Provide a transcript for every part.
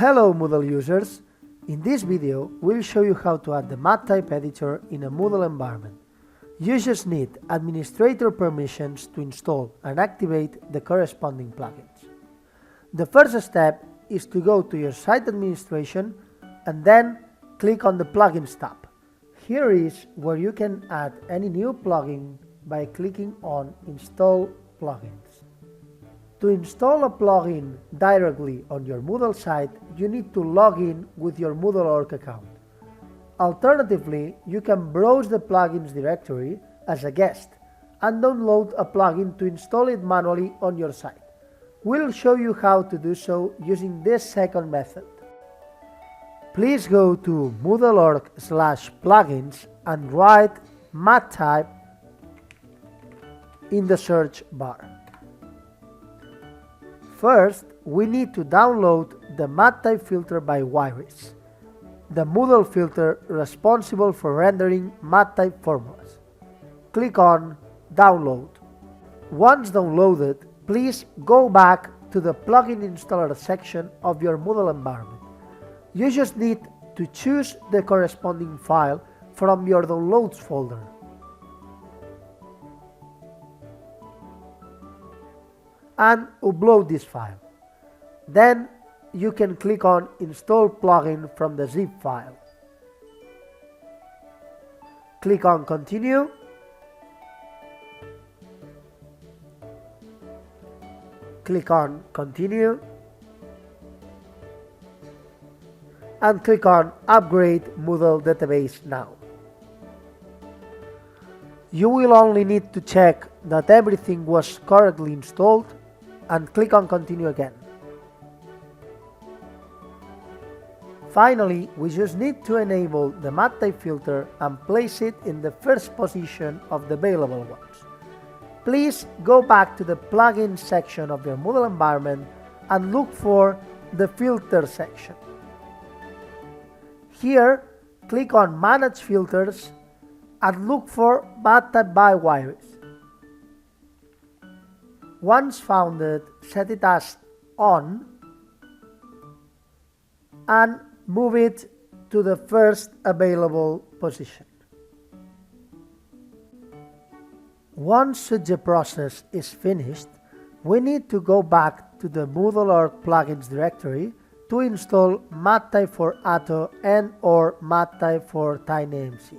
Hello Moodle users! In this video, we'll show you how to add the MathType editor in a Moodle environment. You just need administrator permissions to install and activate the corresponding plugins. The first step is to go to your site administration and then click on the Plugins tab. Here is where you can add any new plugin by clicking on Install Plugins. To install a plugin directly on your Moodle site, you need to log in with your Moodle.org account. Alternatively, you can browse the plugins directory as a guest and download a plugin to install it manually on your site. We'll show you how to do so using this second method. Please go to moodle.org/plugins and write MathType in the search bar. First, we need to download the MathType filter by Wiris, the Moodle filter responsible for rendering MathType formulas. Click on Download. Once downloaded, please go back to the plugin installer section of your Moodle environment. You just need to choose the corresponding file from your Downloads folder. And upload this file. Then you can click on Install Plugin from the zip file. Click on Continue. Click on Continue. And click on Upgrade Moodle Database now. You will only need to check that everything was correctly installed and click on Continue again. Finally, we just need to enable the MathType filter and place it in the first position of the available ones. Please go back to the plugin section of your Moodle environment and look for the filter section. Here, click on Manage Filters and look for MathType by Wiris. Once found it, set it as On and move it to the first available position. Once such a process is finished, we need to go back to the Moodle.org plugins directory to install MathType for Atto and or MathType for TinyMC.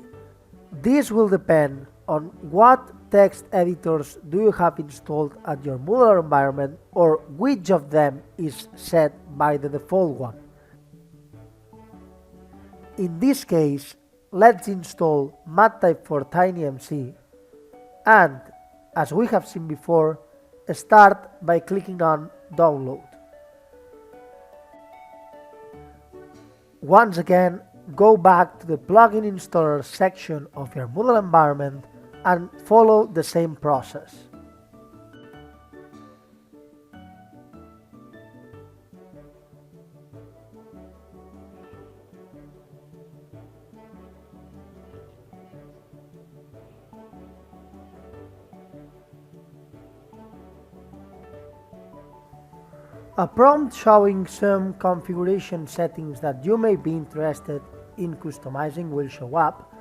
This will depend on what text editors do you have installed at your Moodle environment or which of them is set by the default one. In this case, let's install MathType for TinyMC and, as we have seen before, start by clicking on Download. Once again, go back to the plugin installer section of your Moodle environment and follow the same process. A prompt showing some configuration settings that you may be interested in customizing will show up.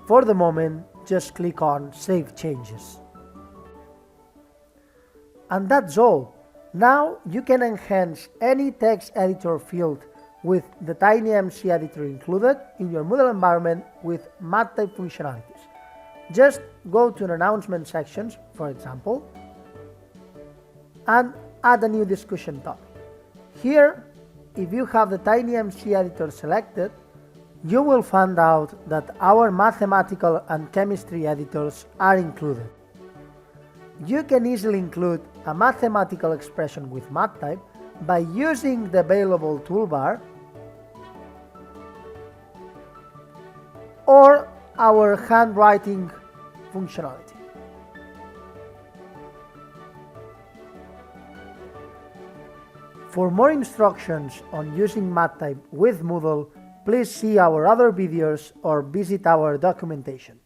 For the moment, just click on Save Changes. And that's all. Now you can enhance any text editor field with the TinyMC editor included in your Moodle environment with MathType functionalities. Just go to an announcement sections, for example, and add a new discussion topic. Here, if you have the TinyMC editor selected, you will find out that our mathematical and chemistry editors are included. You can easily include a mathematical expression with MathType by using the available toolbar or our handwriting functionality. For more instructions on using MathType with Moodle, please see our other videos or visit our documentation.